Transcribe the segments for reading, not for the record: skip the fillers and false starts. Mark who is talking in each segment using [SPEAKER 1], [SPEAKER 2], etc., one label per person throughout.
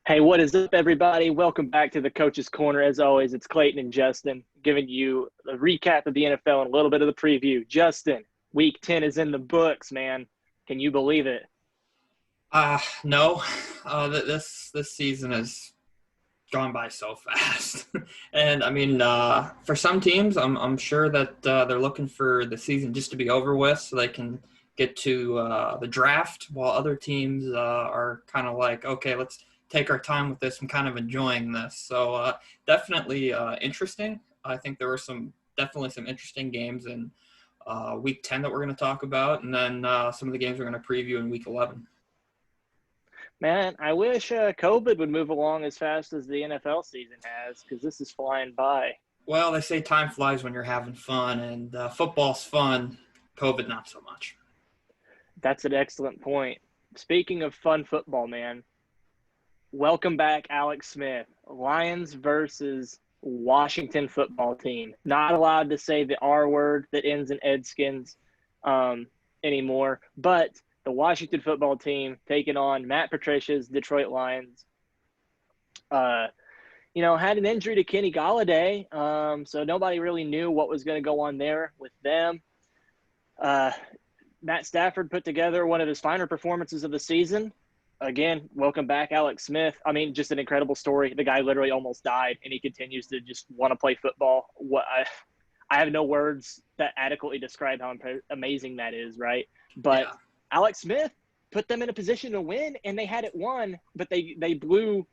[SPEAKER 1] Hey, what is up, everybody? Welcome back to the Coach's Corner. As always, it's Clayton and Justin giving you a recap of the NFL and a little bit of the preview. Justin, Week 10 is in the books, man. Can you believe it?
[SPEAKER 2] No. This season has gone by so fast, and I mean, for some teams, I'm sure that they're looking for the season just to be over with so they can get to the draft, while other teams are kind of like, okay, let's take our time with this. I'm kind of enjoying this, so definitely interesting. I think there were definitely some interesting games in Week 10 that we're going to talk about, and then some of the games we're going to preview in Week 11.
[SPEAKER 1] Man, I wish COVID would move along as fast as the NFL season has because this is flying by.
[SPEAKER 2] Well, they say time flies when you're having fun, and football's fun. COVID, not so much.
[SPEAKER 1] That's an excellent point. Speaking of fun football, man, welcome back, Alex Smith. Lions versus Washington football team. Not allowed to say the R word that ends in Edskins anymore, but the Washington football team taking on Matt Patricia's Detroit Lions. Had an injury to Kenny Galladay, so nobody really knew what was going to go on there with them. Matt Stafford put together one of his finer performances of the season. Again, welcome back, Alex Smith. I mean, just an incredible story. The guy literally almost died, and he continues to just want to play football. I have no words that adequately describe how amazing that is, right? But
[SPEAKER 2] Yeah.
[SPEAKER 1] Alex Smith put them in a position to win, and they had it won, but they blew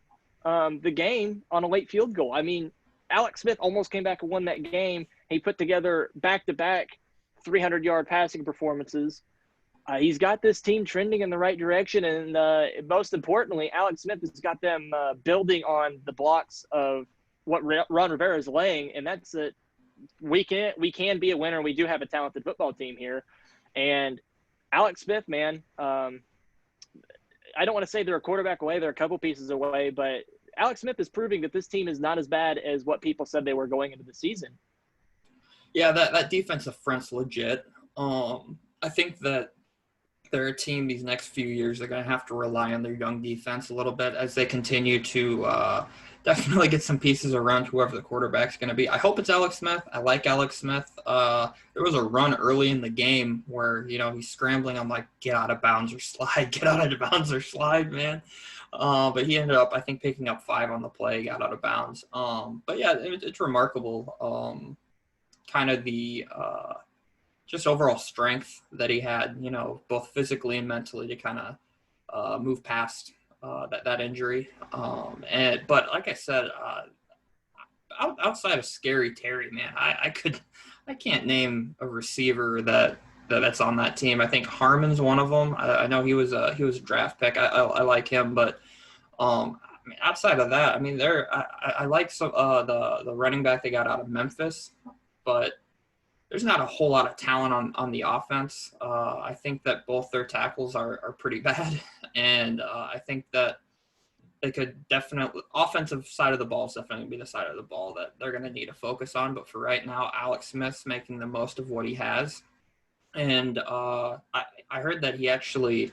[SPEAKER 1] the game on a late field goal. I mean, Alex Smith almost came back and won that game. He put together back-to-back 300-yard passing performances. He's got this team trending in the right direction, and most importantly, Alex Smith has got them building on the blocks of what Ron Rivera is laying, and that's that we can be a winner. We do have a talented football team here, and Alex Smith, man, I don't want to say they're a quarterback away. They're a couple pieces away, but Alex Smith is proving that this team is not as bad as what people said they were going into the season.
[SPEAKER 2] Yeah, that defensive front's legit. I think that they're a team these next few years. They're going to have to rely on their young defense a little bit as they continue to definitely get some pieces around whoever the quarterback's going to be. I hope it's Alex Smith. I like Alex Smith. There was a run early in the game where, he's scrambling. I'm like, get out of bounds or slide, get out of bounds or slide, man. But he ended up, I think, picking up 5 on the play, got out of bounds. But yeah, it's remarkable. Kind of the just overall strength that he had, both physically and mentally to kind of move past that injury. But like I said, outside of Scary Terry, man, I can't name a receiver that's on that team. I think Harmon's one of them. I know he was a draft pick. I like him, but I mean, outside of that, I mean, I like some the running back they got out of Memphis, but there's not a whole lot of talent on the offense. I think that both their tackles are pretty bad, and I think that they could definitely – offensive side of the ball is definitely going to be the side of the ball that they're going to need to focus on. But for right now, Alex Smith's making the most of what he has. And I heard that he actually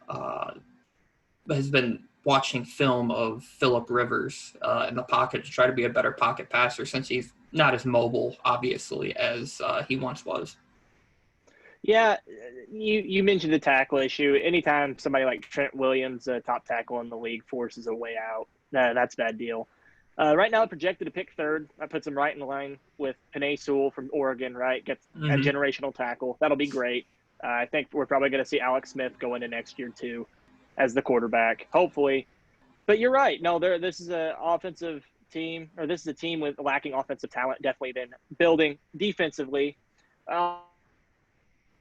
[SPEAKER 2] has been watching film of Phillip Rivers in the pocket to try to be a better pocket passer since he's not as mobile, obviously, as he once was.
[SPEAKER 1] Yeah, you mentioned the tackle issue. Anytime somebody like Trent Williams, a top tackle in the league, forces a way out, that's a bad deal. Right now, projected to pick third. That puts him right in line with Penei Sewell from Oregon, right? Gets a generational tackle. That'll be great. I think we're probably going to see Alex Smith go into next year, too, as the quarterback, hopefully. But you're right. No, this is an offensive team, or this is a team with lacking offensive talent, definitely been building defensively.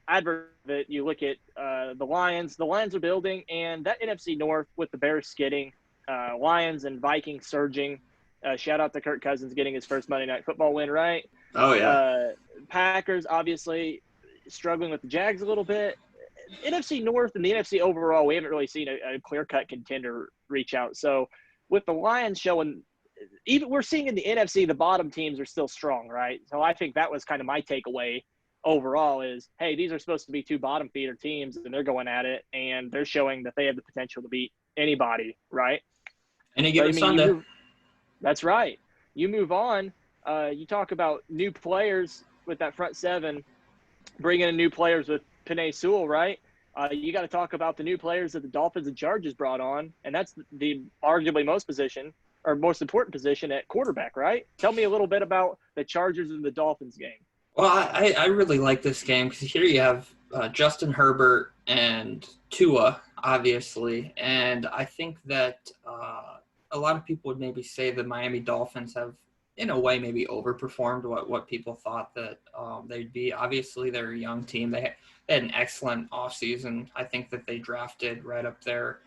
[SPEAKER 1] Adverse that you look at the Lions are building, and that NFC North with the Bears skidding, Lions and Vikings surging. Shout out to Kirk Cousins getting his first Monday Night Football win, right?
[SPEAKER 2] Oh, yeah.
[SPEAKER 1] Packers obviously struggling with the Jags a little bit. NFC North and the NFC overall, we haven't really seen a clear-cut contender reach out. So with the Lions showing – even we're seeing in the NFC the bottom teams are still strong, right? So I think that was kind of my takeaway overall is, hey, these are supposed to be 2 bottom feeder teams, and they're going at it, and they're showing that they have the potential to beat anybody, right?
[SPEAKER 2] Any
[SPEAKER 1] But I
[SPEAKER 2] given
[SPEAKER 1] mean,
[SPEAKER 2] Sunday.
[SPEAKER 1] that's right. You move on. You talk about new players with that front seven, bringing in new players with Penei Sewell, right? You got to talk about the new players that the Dolphins and Chargers brought on, and that's the arguably most important position at quarterback, right? Tell me a little bit about the Chargers and the Dolphins game.
[SPEAKER 2] Well, I really like this game because here you have Justin Herbert and Tua, obviously, and I think that a lot of people would maybe say the Miami Dolphins have, in a way, maybe overperformed what people thought that they'd be. Obviously, they're a young team. They had an excellent offseason. I think that they drafted right up there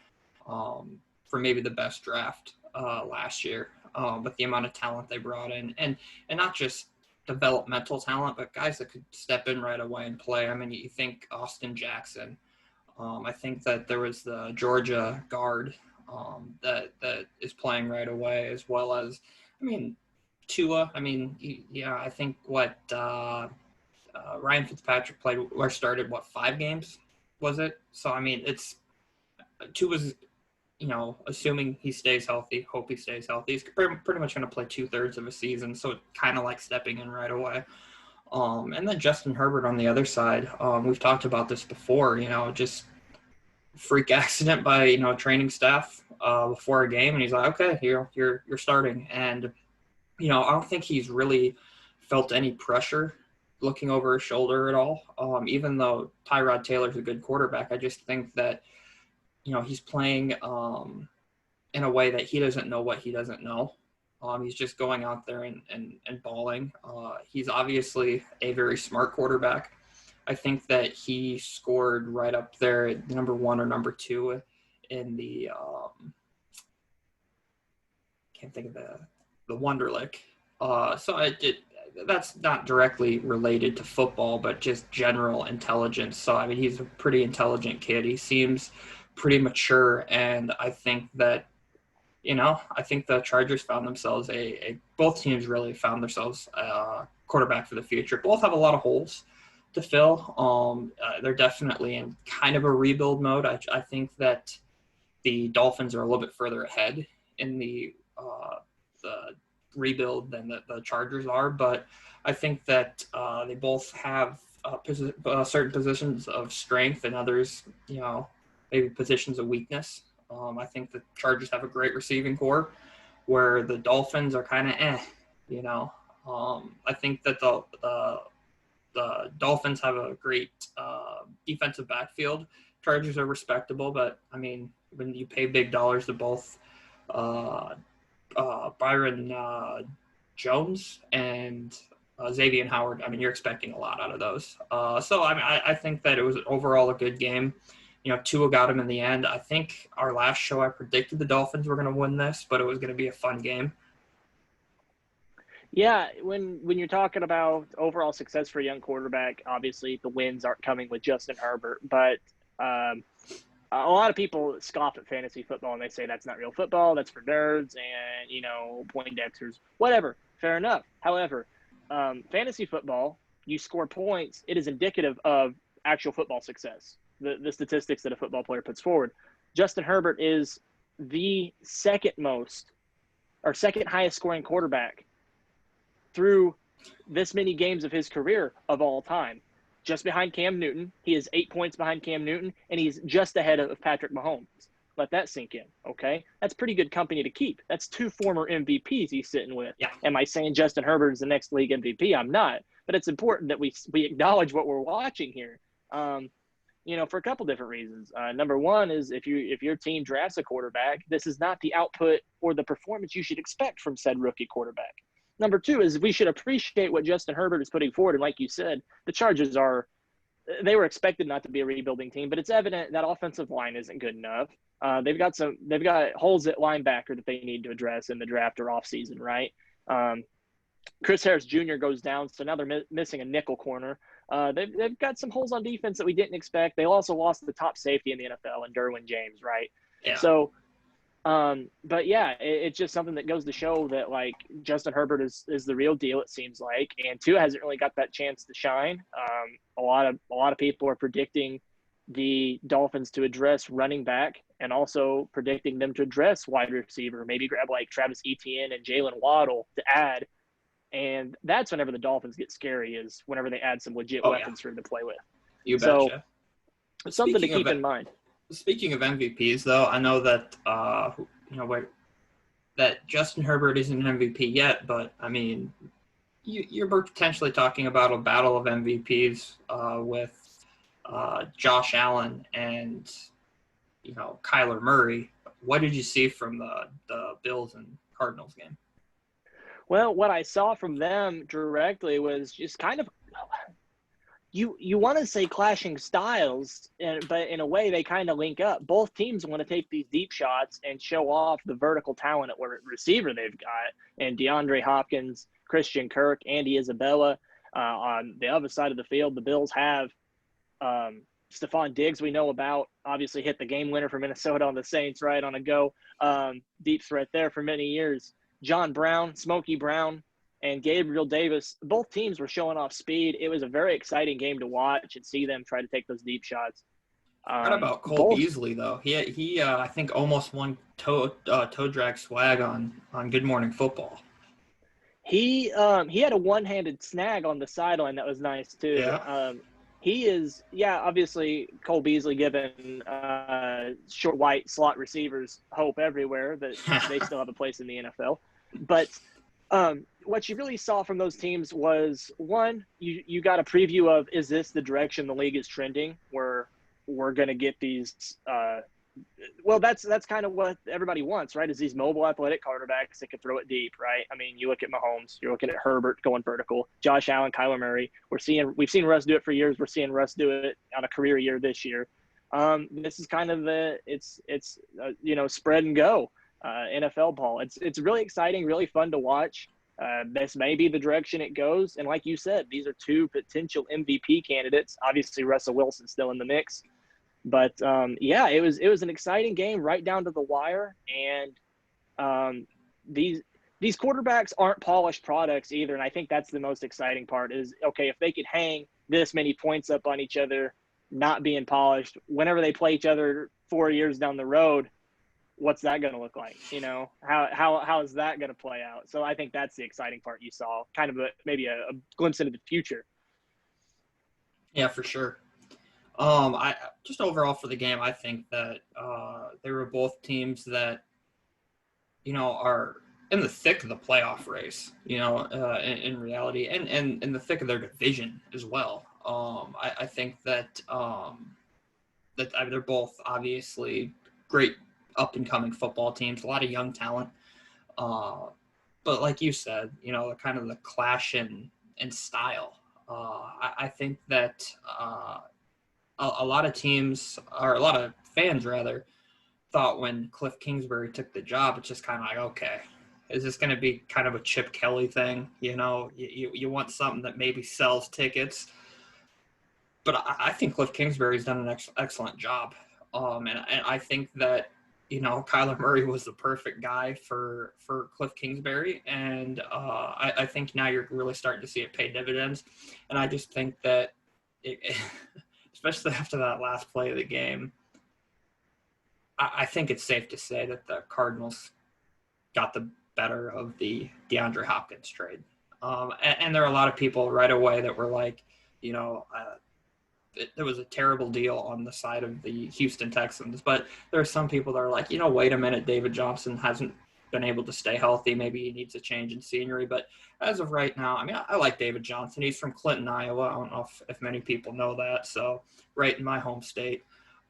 [SPEAKER 2] for maybe the best draft last year with the amount of talent they brought in, and not just developmental talent, but guys that could step in right away and play. I mean, you think Austin Jackson. I think that there was the Georgia guard that is playing right away, as well as, I mean, Tua. I mean, yeah, I think Ryan Fitzpatrick played or started 5 games, was it? So I mean, it's Tua's. Assuming he stays healthy, hope he stays healthy. He's pretty much going to play 2/3 of a season, so it's kind of like stepping in right away. And then Justin Herbert on the other side. We've talked about this before. Just freak accident by training staff before a game, and he's like, okay, you're starting. And I don't think he's really felt any pressure looking over his shoulder at all. Even though Tyrod Taylor's a good quarterback, I just think that he's playing in a way that he doesn't know what he doesn't know. He's just going out there and balling. He's obviously a very smart quarterback. I think that he scored right up there at number 1 or number 2 in the can't think of the Wonderlic. That's not directly related to football, but just general intelligence. So I mean, he's a pretty intelligent kid. He seems pretty mature, and I think that I think the Chargers found themselves both teams really found themselves a quarterback for the future. Both have a lot of holes to fill. They're definitely in kind of a rebuild mode. I think that the Dolphins are a little bit further ahead in the rebuild than the Chargers are, but I think that they both have certain positions of strength and others, maybe positions of weakness. I think the Chargers have a great receiving core, where the Dolphins are kind of I think that the Dolphins have a great defensive backfield. Chargers are respectable, but I mean, when you pay big dollars to both Byron Jones and Xavier Howard, I mean, you're expecting a lot out of those. So I mean, I think that it was overall a good game. Tua got him in the end. I think our last show I predicted the Dolphins were going to win this, but it was going to be a fun game.
[SPEAKER 1] Yeah, when you're talking about overall success for a young quarterback, obviously the wins aren't coming with Justin Herbert, but a lot of people scoff at fantasy football and they say that's not real football, that's for nerds and Poindexters, whatever. Fair enough. However, fantasy football, you score points, it is indicative of actual football success. The statistics that a football player puts forward. Justin Herbert is the second highest scoring quarterback through this many games of his career of all time. Just behind Cam Newton. He is 8 points behind Cam Newton, and he's just ahead of Patrick Mahomes. Let that sink in, okay? That's pretty good company to keep. That's 2 former MVPs he's sitting with.
[SPEAKER 2] Yeah.
[SPEAKER 1] Am I saying Justin Herbert is the next league MVP? I'm not. But it's important that we acknowledge what we're watching here. For a couple different reasons. Number one is if your team drafts a quarterback, this is not the output or the performance you should expect from said rookie quarterback. Number two is we should appreciate what Justin Herbert is putting forward. And like you said, the Chargers they were expected not to be a rebuilding team, but it's evident that offensive line isn't good enough. They've got holes at linebacker that they need to address in the draft or offseason, right? Chris Harris Jr. goes down, so now they're missing a nickel corner. They've got some holes on defense that we didn't expect. They also lost the top safety in the NFL in Derwin James, right?
[SPEAKER 2] Yeah.
[SPEAKER 1] So, but yeah, it's just something that goes to show that like Justin Herbert is the real deal. It seems like, and Tua hasn't really got that chance to shine. A lot of people are predicting the Dolphins to address running back and also predicting them to address wide receiver, maybe grab like Travis Etienne and Jalen Waddle to add. And that's whenever the Dolphins get scary, is whenever they add some legit weapons for them to play with.
[SPEAKER 2] You
[SPEAKER 1] so
[SPEAKER 2] betcha.
[SPEAKER 1] something to keep in mind.
[SPEAKER 2] Speaking of MVPs, though, I know that that Justin Herbert isn't an MVP yet, but I mean, you're potentially talking about a battle of MVPs with Josh Allen and Kyler Murray. What did you see from the Bills and Cardinals game?
[SPEAKER 1] Well, what I saw from them directly was just kind of you want to say clashing styles, but in a way they kind of link up. Both teams want to take these deep shots and show off the vertical talent at receiver they've got. And DeAndre Hopkins, Christian Kirk, Andy Isabella. On the other side of the field, the Bills have Stephon Diggs, we know about, obviously hit the game winner for Minnesota on the Saints, right, on a go. Deep threat there for many years. John Brown, Smokey Brown, and Gabriel Davis, both teams were showing off speed. It was a very exciting game to watch and see them try to take those deep shots.
[SPEAKER 2] What about Cole Beasley, though? He I think almost won toe drag swag on Good Morning Football.
[SPEAKER 1] He had a one-handed snag on the sideline that was nice too.
[SPEAKER 2] Yeah.
[SPEAKER 1] He is, obviously Cole Beasley giving short white slot receivers hope everywhere that they still have a place in the NFL. But what you really saw from those teams was, one, you got a preview of, is this the direction the league is trending, where we're going to get these that's kind of what everybody wants, right, is these mobile athletic quarterbacks that can throw it deep, right? I mean, you look at Mahomes, you're looking at Herbert going vertical, Josh Allen, Kyler Murray. We've seen Russ do it for years. We're seeing Russ do it on a career year this year. This is kind of it's spread and go NFL ball. It's really exciting, really fun to watch. This may be the direction it goes. And like you said, these are two potential MVP candidates. Obviously, Russell Wilson's still in the mix. But, it was an exciting game right down to the wire. And these quarterbacks aren't polished products either. And I think that's the most exciting part is, okay, if they could hang this many points up on each other, not being polished, whenever they play each other 4 years down the road, what's that going to look like? How is that going to play out? So I think that's the exciting part you saw, kind of maybe a glimpse into the future.
[SPEAKER 2] Yeah, for sure. I just overall for the game, I think that they were both teams that, are in the thick of the playoff race, in reality, and in the thick of their division as well. I think that they're both obviously great up and coming football teams, a lot of young talent. But like you said, kind of the clash in style. I think that a lot of teams, or a lot of fans rather, thought when Cliff Kingsbury took the job, it's just kind of like, okay, is this going to be kind of a Chip Kelly thing? You want something that maybe sells tickets. But I think Cliff Kingsbury's done an excellent job. And I think that, Kyler Murray was the perfect guy for Cliff Kingsbury. And I think now you're really starting to see it pay dividends. And I just think that, especially after that last play of the game, I think it's safe to say that the Cardinals got the better of the DeAndre Hopkins trade. And there are a lot of people right away that were like, it was a terrible deal on the side of the Houston Texans. But there are some people that are like, wait a minute, David Johnson hasn't been able to stay healthy. Maybe he needs a change in scenery. But as of right now, I mean, I like David Johnson. He's from Clinton, Iowa. I don't know if many people know that. So right in my home state.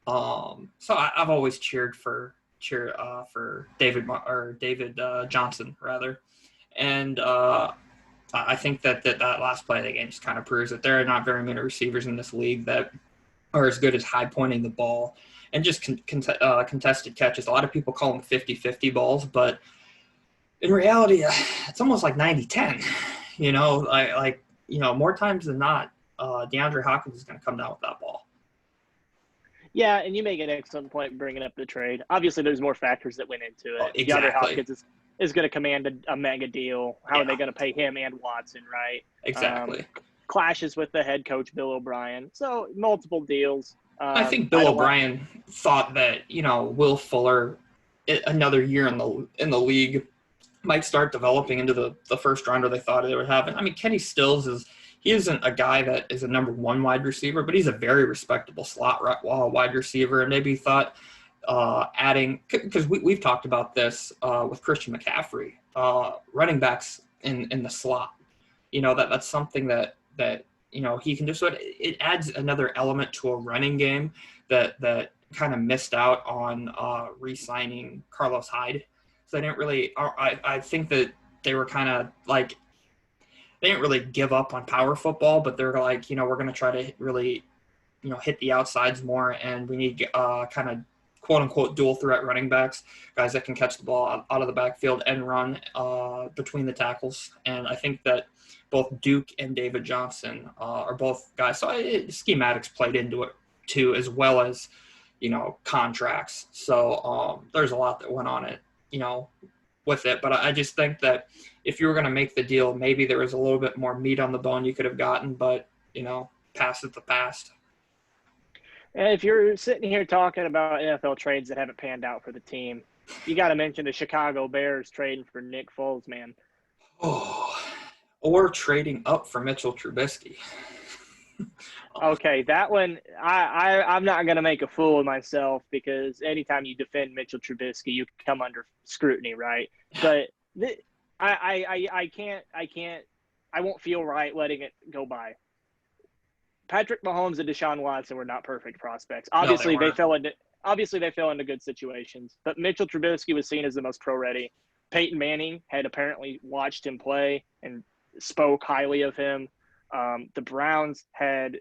[SPEAKER 2] So I've always cheered for David Johnson rather. And I think that last play of the game just kind of proves that there are not very many receivers in this league that are as good as high pointing the ball and just contested catches. A lot of people call them 50-50 balls, but in reality, it's almost like 90-10. More times than not, DeAndre Hopkins is going to come down with that ball.
[SPEAKER 1] Yeah, and you make an excellent point bringing up the trade. Obviously, there's more factors that went into it.
[SPEAKER 2] Oh, exactly.
[SPEAKER 1] DeAndre Hopkins is going to command a mega deal. How are they going to pay him and Watson, right?
[SPEAKER 2] Exactly.
[SPEAKER 1] Clashes with the head coach, Bill O'Brien. So multiple deals.
[SPEAKER 2] I think
[SPEAKER 1] I
[SPEAKER 2] Bill
[SPEAKER 1] don't like.
[SPEAKER 2] O'Brien thought that, Will Fuller, another year in the league, might start developing into the first rounder they thought they would have. And I mean, Kenny Stills he isn't a guy that is a number one wide receiver, but he's a very respectable slot wide receiver. And maybe he thought adding, because we've talked about this with Christian McCaffrey, running backs in the slot. That's something that he can do. So it adds another element to a running game that kind of missed out on re-signing Carlos Hyde. So they didn't really. I think that they were kind of like they didn't really give up on power football, but they're like, we're going to try to really, hit the outsides more, and we need kind of quote unquote dual threat running backs, guys that can catch the ball out of the backfield and run between the tackles. And I think that both Duke and David Johnson are both guys. So schematics played into it too, as well as, contracts. So there's a lot that went on it, with it. But I just think that if you were going to make the deal, maybe there was a little bit more meat on the bone you could have gotten, but, past is the past.
[SPEAKER 1] And if you're sitting here talking about NFL trades that haven't panned out for the team, you got to mention the Chicago Bears trading for Nick Foles, man.
[SPEAKER 2] Oh, or trading up for Mitchell Trubisky.
[SPEAKER 1] Okay, that one, I'm not going to make a fool of myself, because anytime you defend Mitchell Trubisky, you come under scrutiny, right? But I won't feel right letting it go by. Patrick Mahomes and Deshaun Watson were not perfect prospects. Obviously, they fell into good situations. But Mitchell Trubisky was seen as the most pro-ready. Peyton Manning had apparently watched him play and spoke highly of him. The Browns had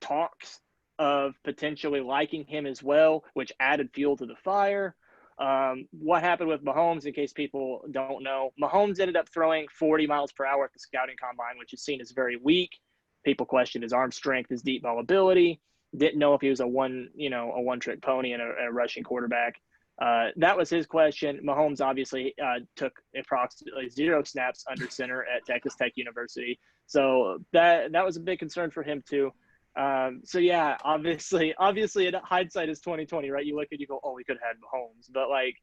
[SPEAKER 1] talks of potentially liking him as well, which added fuel to the fire. What happened with Mahomes, in case people don't know, Mahomes ended up throwing 40 miles per hour at the scouting combine, which is seen as very weak. People questioned his arm strength, his deep ball ability. Didn't know if he was a one-trick pony and a rushing quarterback. That was his question. Mahomes obviously took approximately 0 snaps under center at Texas Tech University. So that was a big concern for him too. So yeah, obviously hindsight is 2020, right? You look and you go, oh, we could have had Mahomes. But like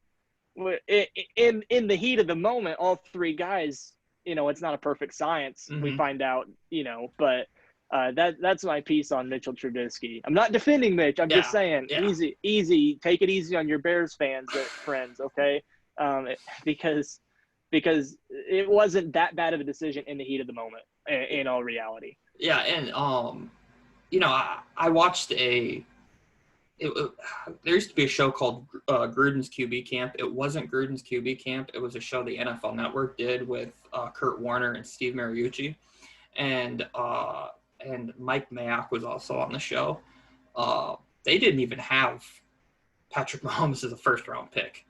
[SPEAKER 1] in the heat of the moment, all three guys, it's not a perfect science. Mm-hmm. We find out, but that's my piece on Mitchell Trubisky. I'm not defending Mitch. I'm just saying easy. Take it easy on your Bears friends, okay? Because it wasn't that bad of a decision in the heat of the moment, in all reality.
[SPEAKER 2] Yeah, and I watched there used to be a show called Gruden's QB Camp. It wasn't Gruden's QB Camp. It was a show the NFL Network did with Kurt Warner and Steve Mariucci, and Mike Mayock was also on the show. They didn't even have Patrick Mahomes as a first-round pick.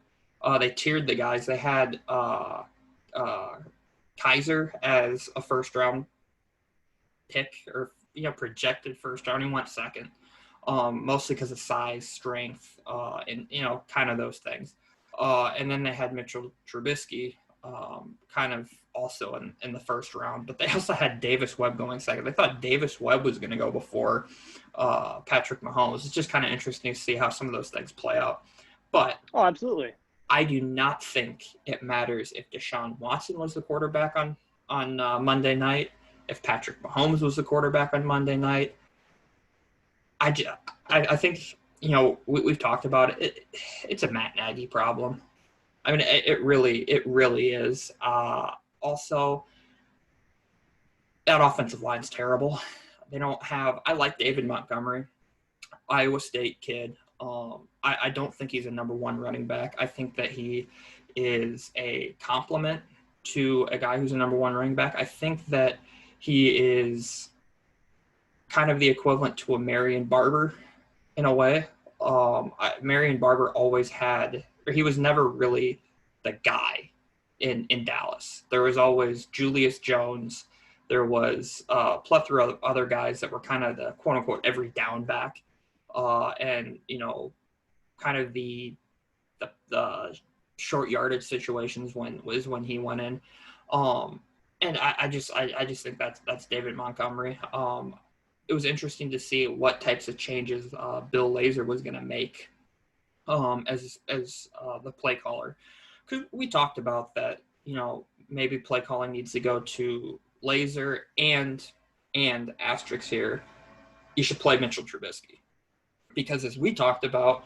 [SPEAKER 2] They tiered the guys. They had Kaiser as a first-round pick, or projected first round. He went second. Mostly because of size, strength, and kind of those things. And then they had Mitchell Trubisky, kind of also in the first round. But they also had Davis Webb going second. They thought Davis Webb was going to go before Patrick Mahomes. It's just kind of interesting to see how some of those things play out. But
[SPEAKER 1] absolutely,
[SPEAKER 2] I do not think it matters if Deshaun Watson was the quarterback on Monday night, if Patrick Mahomes was the quarterback on Monday night. I think, we've talked about it. It's a Matt Nagy problem. I mean, it really is. Also, that offensive line's terrible. They don't have – I like David Montgomery, Iowa State kid. I don't think he's a number one running back. I think that he is a complement to a guy who's a number one running back. I think that he is – kind of the equivalent to a Marion Barber in a way. Marion Barber always had, or he was never really the guy in Dallas. There was always Julius Jones. There was a plethora of other guys that were kind of the quote unquote every down back. And, kind of the short yardage situations when he went in. And I just think that's David Montgomery. it was interesting to see what types of changes Bill Lazor was going to make as the play caller. Because we talked about that, maybe play calling needs to go to Lazor and asterisk here, you should play Mitchell Trubisky. Because as we talked about,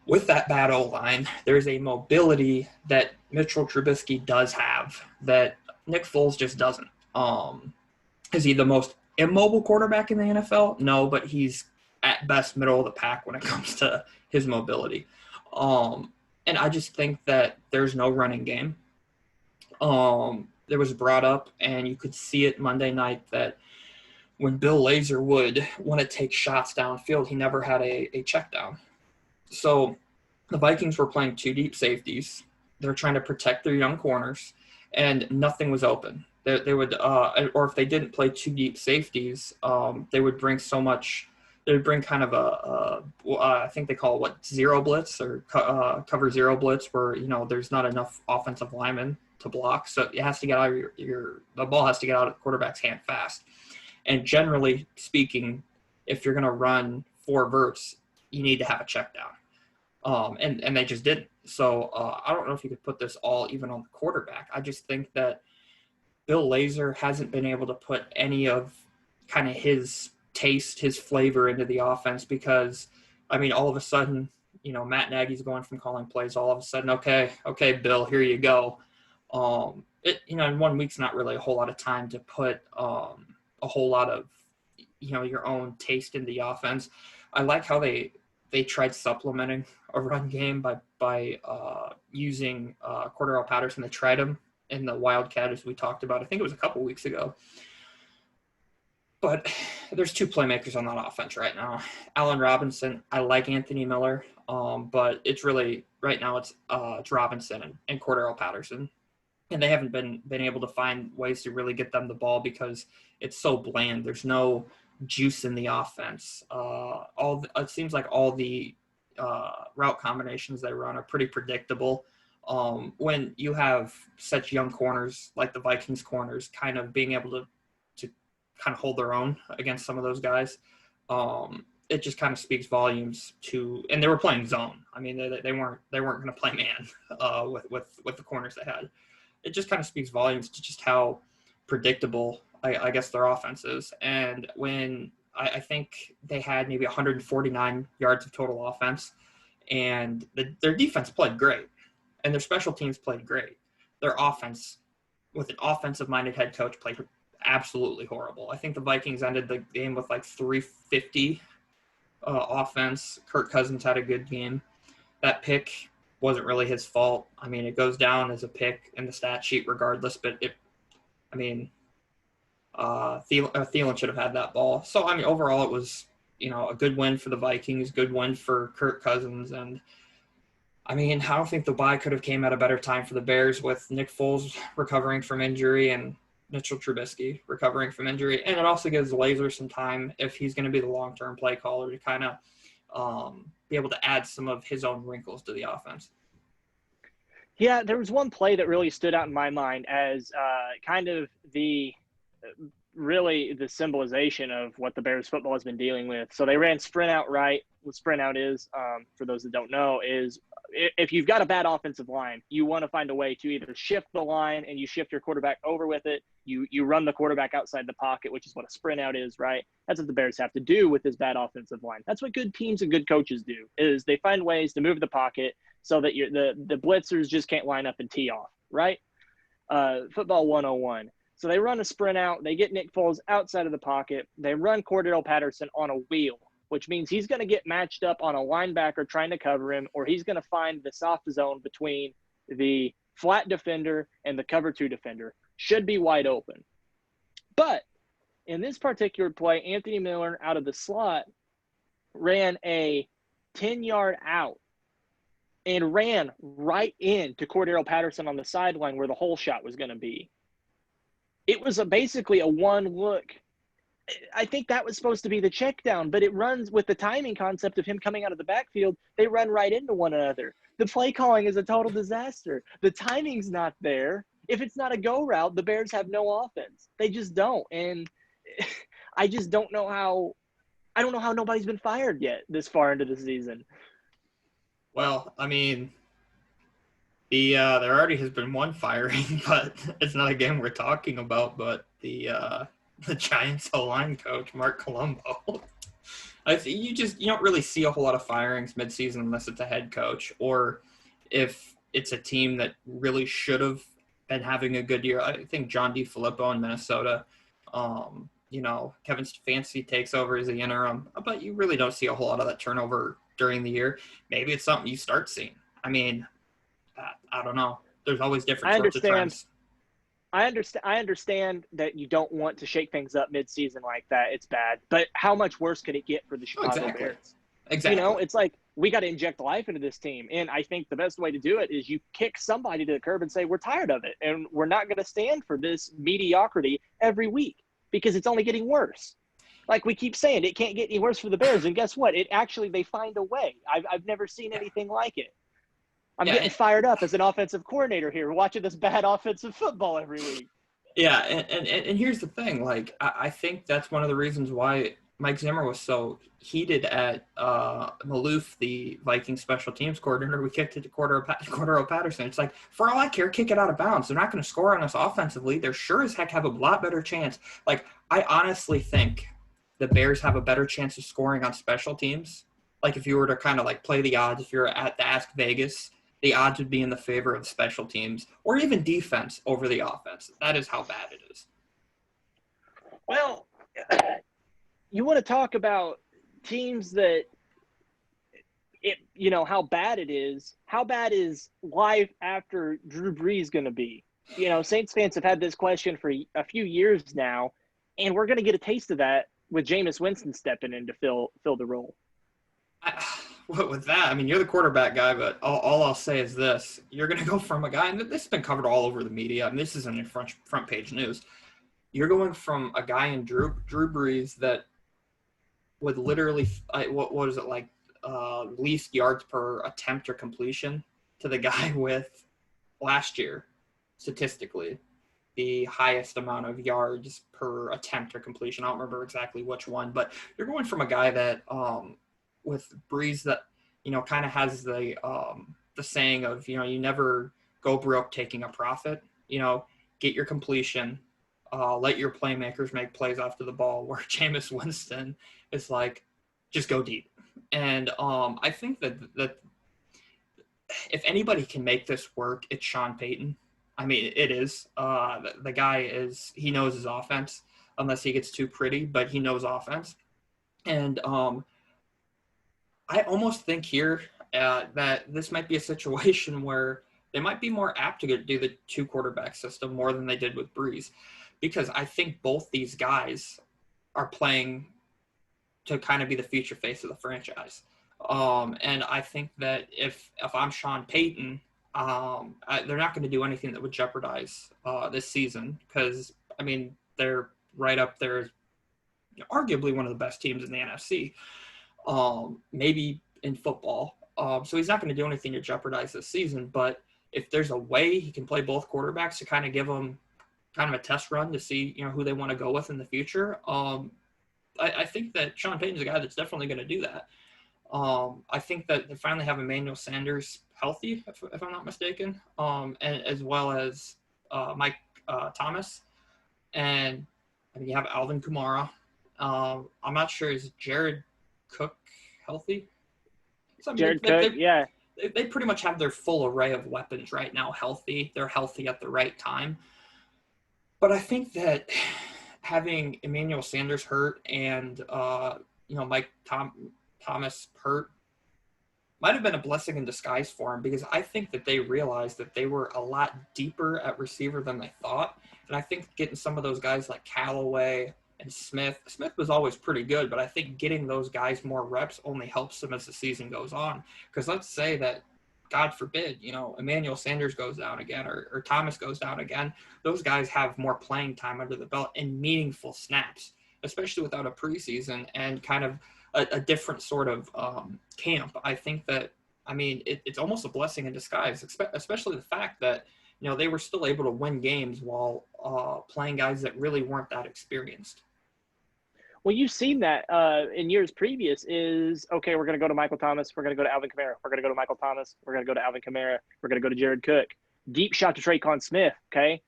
[SPEAKER 2] with that bad O-line, there's a mobility that Mitchell Trubisky does have that Nick Foles just doesn't. Is he the most immobile quarterback in the NFL? No, but he's at best middle of the pack when it comes to his mobility. And I just think that there's no running game. There was brought up, and you could see it Monday night, that when Bill Lazor would want to take shots downfield, he never had a check down. So the Vikings were playing two deep safeties. They're trying to protect their young corners, and nothing was open. They would, or if they didn't play two deep safeties, they would bring so much. They would bring kind of I think they call it zero blitz or cover zero blitz, where there's not enough offensive linemen to block, so it has to get out of the ball has to get out of the quarterback's hand fast. And generally speaking, if you're going to run four verts, you need to have a check down. And they just didn't. So I don't know if you could put this all even on the quarterback. I just think that Bill Lazor hasn't been able to put any of kind of his taste, his flavor into the offense, because, all of a sudden, Matt Nagy's going from calling plays, all of a sudden, okay, Bill, here you go. In 1 week's not really a whole lot of time to put a whole lot of, your own taste in the offense. I like how they tried supplementing a run game by using Cordero Patterson. They tried him in the Wildcat, as we talked about. I think it was a couple weeks ago. But there's two playmakers on that offense right now. Allen Robinson, I like Anthony Miller, but it's really right now it's Robinson and Cordero Patterson. And they haven't been able to find ways to really get them the ball because it's so bland. There's no juice in the offense. It seems like all the route combinations they run are pretty predictable. When you have such young corners like the Vikings corners, kind of being able to kind of hold their own against some of those guys, it just kind of speaks volumes to. And they were playing zone. They weren't going to play man with the corners they had. It just kind of speaks volumes to just how predictable, I guess, their offense is. And when I think they had maybe 149 yards of total offense, and their defense played great, and their special teams played great. Their offense, with an offensive-minded head coach, played absolutely horrible. I think the Vikings ended the game with like 350 offense. Kirk Cousins had a good game. That pick wasn't really his fault. It goes down as a pick in the stat sheet regardless, but Thielen should have had that ball. So, overall it was, a good win for the Vikings, good win for Kirk Cousins. And, I don't think the bye could have came at a better time for the Bears, with Nick Foles recovering from injury and Mitchell Trubisky recovering from injury. And it also gives Lazor some time, if he's going to be the long-term play caller, to kind of be able to add some of his own wrinkles to the offense.
[SPEAKER 1] Yeah, there was one play that really stood out in my mind as kind of the symbolization of what the Bears football has been dealing with. So they ran sprint out right. What sprint out is, for those that don't know, is if you've got a bad offensive line, you want to find a way to either shift the line and you shift your quarterback over with it. You run the quarterback outside the pocket, which is what a sprint out is, right? That's what the Bears have to do with this bad offensive line. That's what good teams and good coaches do, is they find ways to move the pocket so that the blitzers just can't line up and tee off, right? Football 101. So they run a sprint out. They get Nick Foles outside of the pocket. They run Cordero Patterson on a wheel, which means he's going to get matched up on a linebacker trying to cover him, or he's going to find the soft zone between the flat defender and the cover two defender. Should be wide open. But in this particular play, Anthony Miller out of the slot ran a 10-yard out and ran right into Cordero Patterson on the sideline where the hole shot was going to be. It was basically a one look. I think that was supposed to be the check down, but it runs with the timing concept of him coming out of the backfield. They run right into one another. The play calling is a total disaster. The timing's not there. If it's not a go route, the Bears have no offense. They just don't. And I just don't know how – I don't know how nobody's been fired yet this far into the season.
[SPEAKER 2] Well, I mean, there already has been one firing, but it's not a game we're talking about, but the Giants O-line coach, Mark Colombo. You don't really see a whole lot of firings midseason unless it's a head coach or if it's a team that really should have been having a good year. I think John DeFilippo in Minnesota, Kevin Stefanski takes over as the interim, but you really don't see a whole lot of that turnover during the year. Maybe it's something you start seeing. I mean, I don't know. There's always different sorts of trends.
[SPEAKER 1] I understand that you don't want to shake things up midseason like that. It's bad. But how much worse could it get for the Chicago Bears?
[SPEAKER 2] Exactly.
[SPEAKER 1] It's like we got to inject life into this team. And I think the best way to do it is you kick somebody to the curb and say, we're tired of it. And we're not going to stand for this mediocrity every week because it's only getting worse. Like we keep saying, it can't get any worse for the Bears. And guess what? They find a way. I've never seen anything like it. I'm getting fired up as an offensive coordinator here, watching this bad offensive football every week.
[SPEAKER 2] Yeah, and here's the thing. Like, I think that's one of the reasons why Mike Zimmer was so heated at Maloof, the Vikings special teams coordinator. We kicked it to Cordero Patterson. It's like, for all I care, kick it out of bounds. They're not going to score on us offensively. They're sure as heck have a lot better chance. Like, I honestly think the Bears have a better chance of scoring on special teams. Like, if you were to kind of, like, play the odds, if you're at the Ask Vegas – the odds would be in the favor of special teams or even defense over the offense. That is how bad it is.
[SPEAKER 1] Well, you want to talk about teams that, how bad it is. How bad is life after Drew Brees going to be? Saints fans have had this question for a few years now, and we're going to get a taste of that with Jameis Winston stepping in to fill the role.
[SPEAKER 2] With that, I mean, you're the quarterback guy, but all I'll say is this. You're going to go from a guy, and this has been covered all over the media, and this isn't in front page news. You're going from a guy in Drew Brees that would literally, what is it, like least yards per attempt or completion to the guy with last year, statistically, the highest amount of yards per attempt or completion. I don't remember exactly which one, but you're going from a guy that with Brees that, kind of has the saying of, you never go broke taking a profit, get your completion, let your playmakers make plays after the ball, where Jameis Winston is like, just go deep. And I think that if anybody can make this work, it's Sean Payton. I mean, it is. The guy he knows his offense, unless he gets too pretty, but he knows offense. And I almost think here that this might be a situation where they might be more apt to do the two quarterback system more than they did with Brees, because I think both these guys are playing to kind of be the future face of the franchise. And I think that if I'm Sean Payton, they're not going to do anything that would jeopardize this season, because, I mean, they're right up there, arguably one of the best teams in the NFC. Maybe in football. So he's not going to do anything to jeopardize this season, but if there's a way he can play both quarterbacks to kind of give them kind of a test run to see, who they want to go with in the future, I think that Sean Payton's a guy that's definitely going to do that. I think that they finally have Emmanuel Sanders healthy, if I'm not mistaken, and as well as Mike Thomas. And I mean, you have Alvin Kamara. I'm not sure, is Jared Cook healthy? So, I mean,
[SPEAKER 1] Jared Cook, yeah.
[SPEAKER 2] They pretty much have their full array of weapons right now healthy. They're healthy at the right time. But I think that having Emmanuel Sanders hurt and, Mike Thomas hurt might have been a blessing in disguise for him, because I think that they realized that they were a lot deeper at receiver than they thought. And I think getting some of those guys like Callaway and Smith was always pretty good, but I think getting those guys more reps only helps them as the season goes on. Because let's say that, God forbid, Emmanuel Sanders goes down again or Thomas goes down again. Those guys have more playing time under the belt and meaningful snaps, especially without a preseason and kind of a different sort of camp. I think that, I mean, it's almost a blessing in disguise, especially the fact that, they were still able to win games while playing guys that really weren't that experienced.
[SPEAKER 1] Well, you've seen that in years previous is, okay, we're going to go to Michael Thomas. We're going to go to Alvin Kamara. We're going to go to Michael Thomas. We're going to go to Alvin Kamara. We're going to go to Jared Cook. Deep shot to Traquan Smith, okay?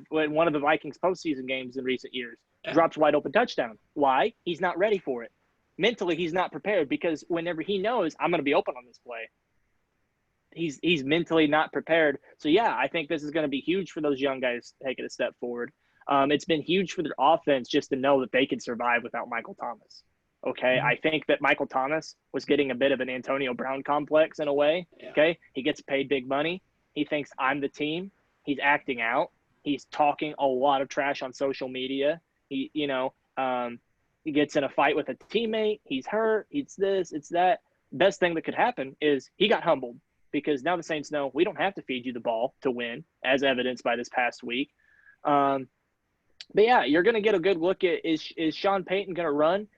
[SPEAKER 1] When one of the Vikings postseason games in recent years.
[SPEAKER 2] Yeah.
[SPEAKER 1] Drops wide open touchdown. Why? He's not ready for it. Mentally, he's not prepared because whenever he knows I'm going to be open on this play, he's mentally not prepared. So, yeah, I think this is going to be huge for those young guys taking a step forward. It's been huge for their offense just to know that they can survive without Michael Thomas. Okay, I think that Michael Thomas was getting a bit of an Antonio Brown complex in a way.
[SPEAKER 2] Yeah.
[SPEAKER 1] Okay, he gets paid big money. He thinks I'm the team. He's acting out. He's talking a lot of trash on social media. He gets in a fight with a teammate. He's hurt. It's this, it's that. Best thing that could happen is he got humbled because now the Saints know we don't have to feed you the ball to win, as evidenced by this past week. But yeah, you're going to get a good look at is Sean Payton going to run,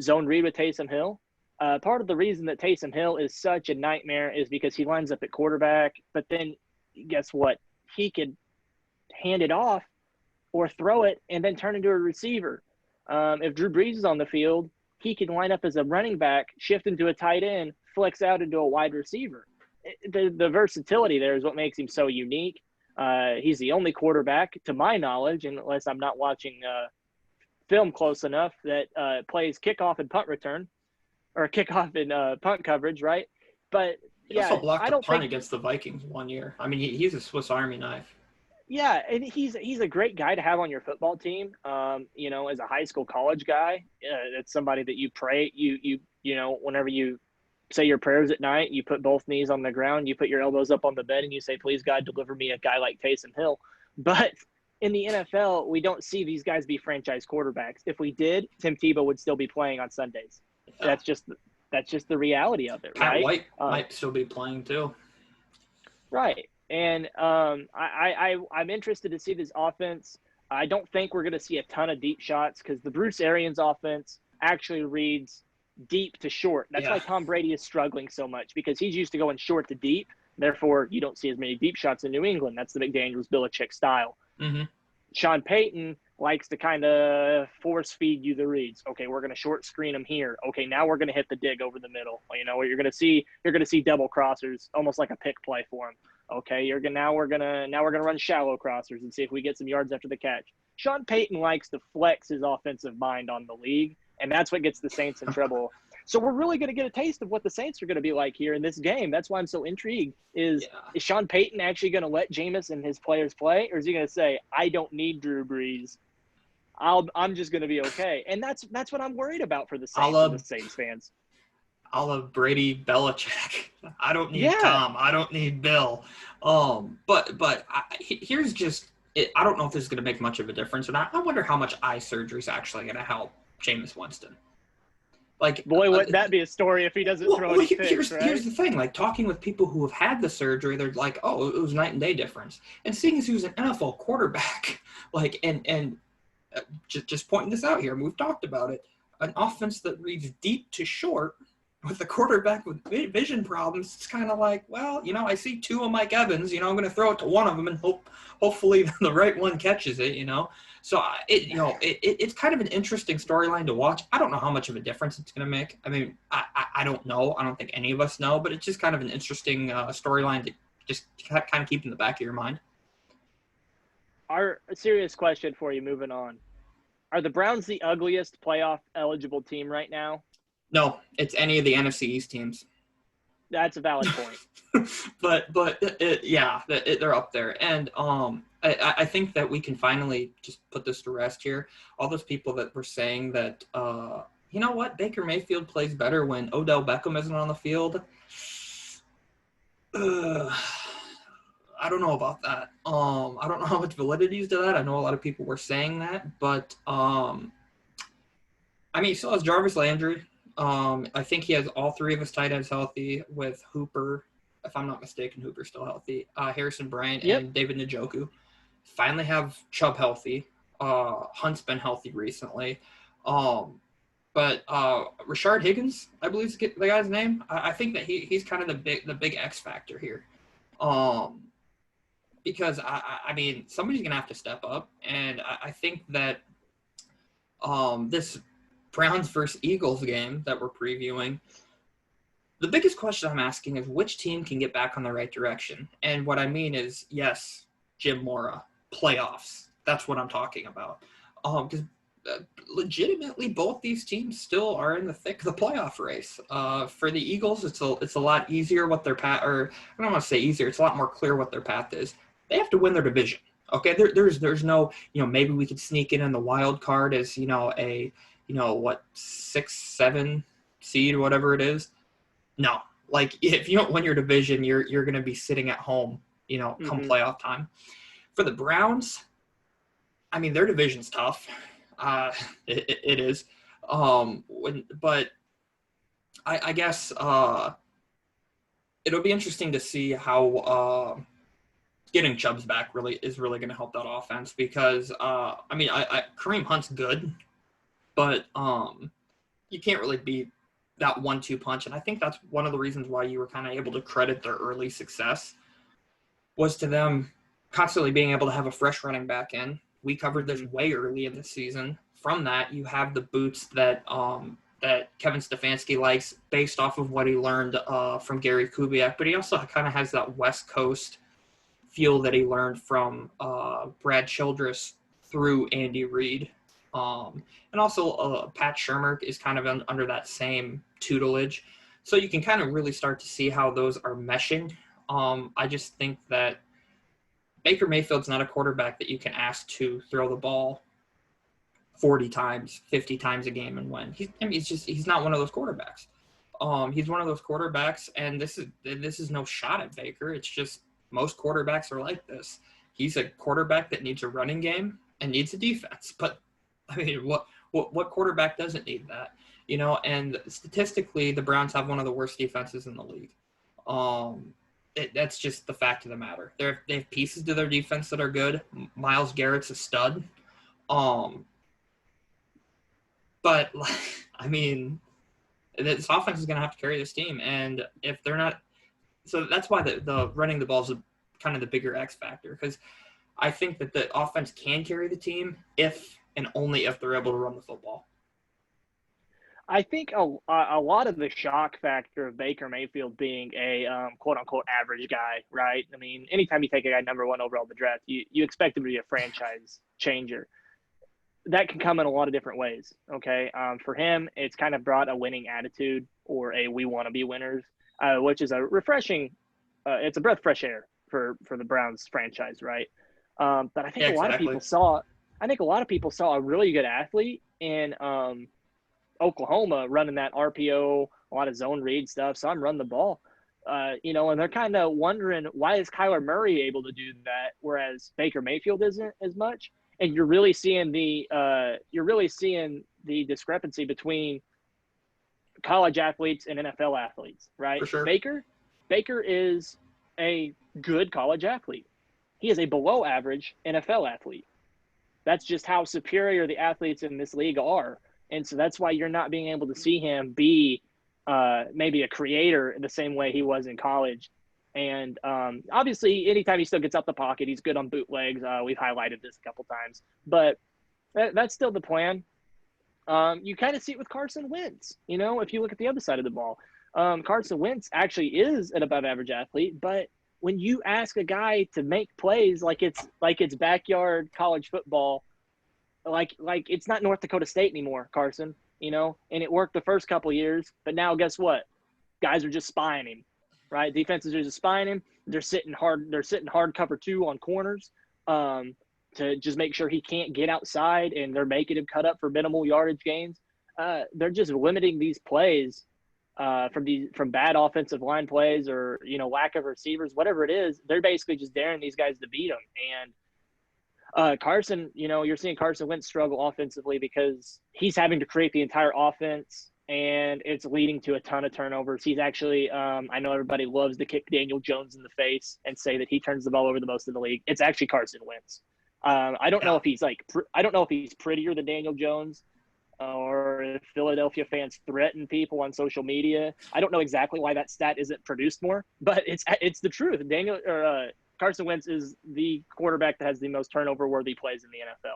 [SPEAKER 1] zone read with Taysom Hill? Part of the reason that Taysom Hill is such a nightmare is because he lines up at quarterback, but then guess what? He could hand it off or throw it and then turn into a receiver. If Drew Brees is on the field, he can line up as a running back, shift into a tight end, flex out into a wide receiver. The versatility there is what makes him so unique. He's the only quarterback, to my knowledge, unless I'm not watching film close enough, that plays kickoff and punt return, or kickoff and punt coverage, right? But
[SPEAKER 2] he also blocked
[SPEAKER 1] I don't
[SPEAKER 2] a punt
[SPEAKER 1] think
[SPEAKER 2] against the Vikings one year. I mean, he's a Swiss Army knife.
[SPEAKER 1] Yeah, and he's a great guy to have on your football team. As a high school, college guy, it's somebody that you pray whenever you say your prayers at night, you put both knees on the ground, you put your elbows up on the bed, and you say, please, God, deliver me a guy like Taysom Hill. But in the NFL, we don't see these guys be franchise quarterbacks. If we did, Tim Tebow would still be playing on Sundays. Yeah. That's just the reality of it,
[SPEAKER 2] Pat
[SPEAKER 1] right?
[SPEAKER 2] White might still be playing too.
[SPEAKER 1] Right. And I'm interested to see this offense. I don't think we're going to see a ton of deep shots because the Bruce Arians offense actually reads deep to short. That's why Tom Brady is struggling so much because he's used to going short to deep. Therefore, you don't see as many deep shots in New England. That's the McDaniels Belichick style. Mm-hmm. Sean Payton likes to kind of force feed you the reads. Okay, we're going to short screen them here. Okay, now we're going to hit the dig over the middle. You're going to see double crossers, almost like a pick play for him. Okay, now we're gonna run shallow crossers and see if we get some yards after the catch. Sean Payton likes to flex his offensive mind on the league, and that's what gets the Saints in trouble. So we're really going to get a taste of what the Saints are going to be like here in this game. That's why I'm so intrigued. Is Sean Payton actually going to let Jameis and his players play, or is he going to say, I don't need Drew Brees, I'm just going to be okay? And that's what I'm worried about for the Saints and the Saints fans.
[SPEAKER 2] I love Brady Belichick. I don't need Tom. I don't need Bill. But here's just it. I don't know if this is going to make much of a difference, and I wonder how much eye surgery is actually going to help Jameis Winston. Like,
[SPEAKER 1] boy, wouldn't that be a story if he doesn't throw any picks, right?
[SPEAKER 2] Here's the thing. Like, talking with people who have had the surgery, they're like, oh, it was night and day difference. And seeing as he was an NFL quarterback, like, and just pointing this out here, and we've talked about it, an offense that reads deep to short with a quarterback with vision problems, it's kind of like, well, I see two of Mike Evans, I'm going to throw it to one of them and hopefully the right one catches it, So it's kind of an interesting storyline to watch. I don't know how much of a difference it's going to make. I mean, I don't know. I don't think any of us know, but it's just kind of an interesting storyline to just kind of keep in the back of your mind.
[SPEAKER 1] A serious question for you moving on. Are the Browns the ugliest playoff eligible team right now?
[SPEAKER 2] No, it's any of the NFC East teams.
[SPEAKER 1] That's a valid point.
[SPEAKER 2] but they're up there. And I think that we can finally just put this to rest here. All those people that were saying that, you know what, Baker Mayfield plays better when Odell Beckham isn't on the field. I don't know about that. I don't know how much validity is to that. I know a lot of people were saying that. But, he still has Jarvis Landry. I think he has all three of his tight ends healthy with Hooper. If I'm not mistaken, Hooper's still healthy. Harrison Bryant and David Njoku. Finally have Chubb healthy. Hunt's been healthy recently. But Rashard Higgins, I believe is the guy's name. I think that he's kind of the big X factor here. Because, somebody's going to have to step up. And I think that this Browns versus Eagles game that we're previewing, the biggest question I'm asking is which team can get back on the right direction? And what I mean is, yes, Jim Mora, playoffs. That's what I'm talking about. Because legitimately, both these teams still are in the thick of the playoff race. For the Eagles, it's a lot easier what their path, or I don't want to say easier. It's a lot more clear what their path is. They have to win their division. Okay, there's no, maybe we could sneak in the wild card as a 6-7 seed or whatever it is. No, like if you don't win your division, you're going to be sitting at home, come playoff time. For the Browns, I mean, their division's tough. It is. But I guess it'll be interesting to see how getting Chubbs back is really going to help that offense because Kareem Hunt's good, but you can't really beat that 1-2 punch. And I think that's one of the reasons why you were kind of able to credit their early success was to them constantly being able to have a fresh running back in. We covered this way early in the season. From that, you have the boots that Kevin Stefanski likes based off of what he learned from Gary Kubiak, but he also kind of has that West Coast feel that he learned from Brad Childress through Andy Reid. And also Pat Shurmur is kind of under that same tutelage. So you can kind of really start to see how those are meshing. I just think that Baker Mayfield's not a quarterback that you can ask to throw the ball 40 times, 50 times a game and win. He's not one of those quarterbacks. He's one of those quarterbacks, and this is no shot at Baker. It's just most quarterbacks are like this. He's a quarterback that needs a running game and needs a defense. But I mean, what quarterback doesn't need that? And statistically, the Browns have one of the worst defenses in the league. That's just the fact of the matter. They have pieces to their defense that are good. Myles Garrett's a stud. But, I mean, this offense is going to have to carry this team. And if they're not – so that's why the running the ball is kind of the bigger X factor because I think that the offense can carry the team if and only if they're able to run the football.
[SPEAKER 1] I think a lot of the shock factor of Baker Mayfield being a quote-unquote average guy, right? I mean, anytime you take a guy number one overall in the draft, you expect him to be a franchise changer. That can come in a lot of different ways, okay? For him, it's kind of brought a winning attitude or a we want to be winners, which is a refreshing it's a breath of fresh air for the Browns franchise, right? But I think a lot of people saw a really good athlete in Oklahoma running that RPO, a lot of zone read stuff. So I'm running the ball, and they're kind of wondering why is Kyler Murray able to do that, whereas Baker Mayfield isn't as much. And you're really seeing the discrepancy between college athletes and NFL athletes, right?
[SPEAKER 2] For sure.
[SPEAKER 1] Baker is a good college athlete. He is a below average NFL athlete. That's just how superior the athletes in this league are. And so that's why you're not being able to see him be maybe a creator the same way he was in college. And obviously, anytime he still gets out the pocket, he's good on bootlegs. We've highlighted this a couple times. But that's still the plan. You kind of see it with Carson Wentz. If you look at the other side of the ball, Carson Wentz actually is an above-average athlete. But when you ask a guy to make plays like it's backyard college football, like it's not North Dakota State anymore, Carson, and it worked the first couple of years, but now guess what? Guys are just spying him, right? Defenses are just spying him. They're sitting hard cover 2 on corners to just make sure he can't get outside, and they're making him cut up for minimal yardage gains. They're just limiting these plays from bad offensive line plays or, lack of receivers, whatever it is. They're basically just daring these guys to beat them. And Carson, you're seeing Carson Wentz struggle offensively because he's having to create the entire offense, and it's leading to a ton of turnovers. He's actually, I know everybody loves to kick Daniel Jones in the face and say that he turns the ball over the most in the league. It's actually Carson Wentz. I don't know if he's prettier than Daniel Jones, or if Philadelphia fans threaten people on social media. I don't know exactly why that stat isn't produced more, but it's the truth. Carson Wentz is the quarterback that has the most turnover-worthy plays in the NFL.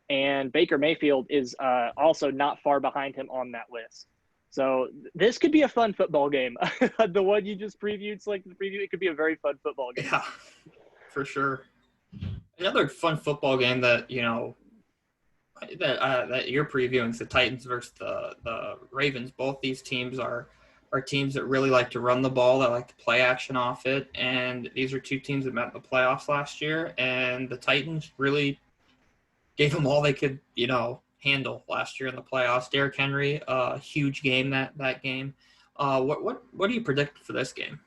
[SPEAKER 1] And Baker Mayfield is also not far behind him on that list. So this could be a fun football game. The one you just previewed, selected the preview, it could be a very fun football game.
[SPEAKER 2] Yeah, for sure. Another fun football game that, that you're previewing is the Titans versus the Ravens. Both these teams are teams that really like to run the ball, that like to play action off it. And these are two teams that met in the playoffs last year. And the Titans really gave them all they could, handle last year in the playoffs. Derrick Henry, a huge game that game. What do you predict for this game?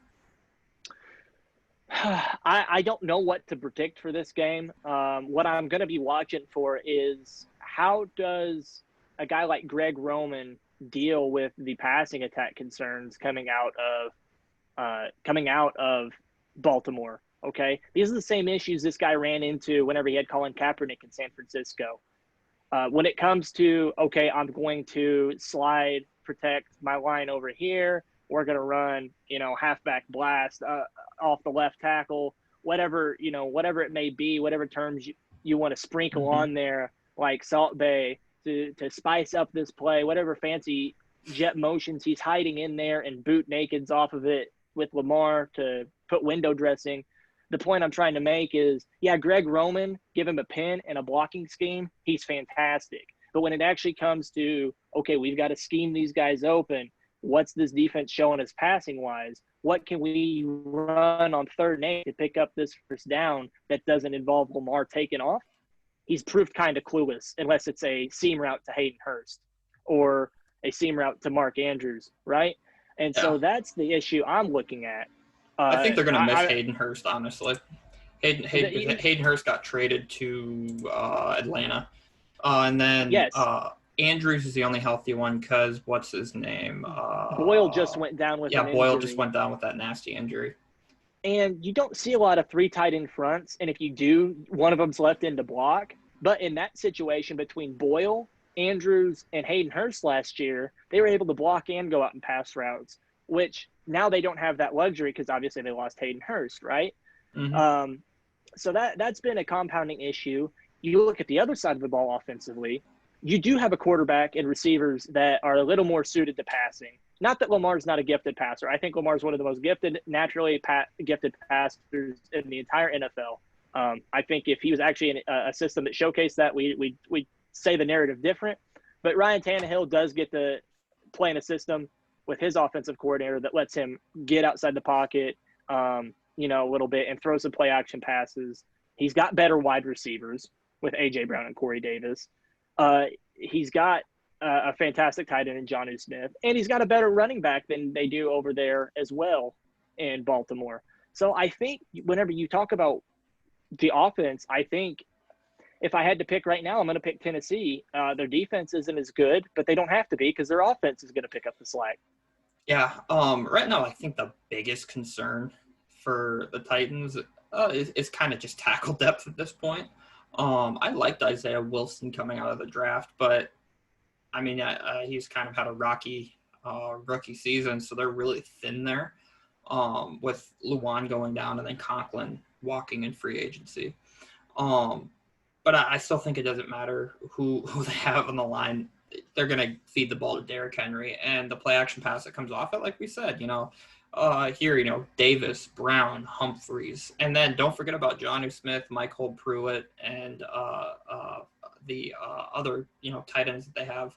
[SPEAKER 1] I don't know what to predict for this game. What I'm going to be watching for is how does a guy like Greg Roman deal with the passing attack concerns coming out of Baltimore. Okay, these are the same issues this guy ran into whenever he had Colin Kaepernick in San Francisco. When it comes to, okay, I'm going to slide, protect my line over here. We're going to run, halfback blast off the left tackle, whatever it may be, whatever terms you want to sprinkle on there, like Salt Bay to spice up this play, whatever fancy jet motions he's hiding in there and boot nakeds off of it with Lamar to put window dressing. The point I'm trying to make is, Greg Roman, give him a pin and a blocking scheme, he's fantastic. But when it actually comes to, okay, we've got to scheme these guys open, what's this defense showing us passing-wise? What can we run on 3rd and 8 to pick up this first down that doesn't involve Lamar taking off? He's proved kind of clueless unless it's a seam route to Hayden Hurst or a seam route to Mark Andrews, right? And so that's the issue I'm looking at.
[SPEAKER 2] I think they're going to miss Hayden Hurst, honestly. Hayden Hurst got traded to Atlanta. And then Andrews is the only healthy one because what's his name?
[SPEAKER 1] Boyle just went down with an injury.
[SPEAKER 2] Boyle just went down with that nasty injury.
[SPEAKER 1] And you don't see a lot of 3 tight end fronts. And if you do, one of them's left in to block. But in that situation between Boyle, Andrews, and Hayden Hurst last year, they were able to block and go out and pass routes, which now they don't have that luxury because obviously they lost Hayden Hurst, right? So that's been a compounding issue. You look at the other side of the ball offensively, you do have a quarterback and receivers that are a little more suited to passing. Not that Lamar's not a gifted passer. I think Lamar's one of the most gifted, naturally gifted passers in the entire NFL. I think if he was actually in a system that showcased that, we'd say the narrative different. But Ryan Tannehill does get to play in a system with his offensive coordinator that lets him get outside the pocket, a little bit and throw some play action passes. He's got better wide receivers with A.J. Brown and Corey Davis. He's got a fantastic tight end in Jonnu Smith, and he's got a better running back than they do over there as well in Baltimore. So I think whenever you talk about the offense, I think if I had to pick right now, I'm going to pick Tennessee. Their defense isn't as good, but they don't have to be because their offense is going to pick up the slack.
[SPEAKER 2] Yeah. Right now, I think the biggest concern for the Titans is kind of just tackle depth at this point. I liked Isaiah Wilson coming out of the draft, but I mean, he's kind of had a rocky rookie season, so they're really thin there with Luan going down and then Conklin walking in free agency. But I still think it doesn't matter who they have on the line. They're going to feed the ball to Derrick Henry, and the play action pass that comes off it, like we said, Davis, Brown, Humphreys, and then don't forget about Jonnu Smith, Michael Pruitt, and the other tight ends that they have.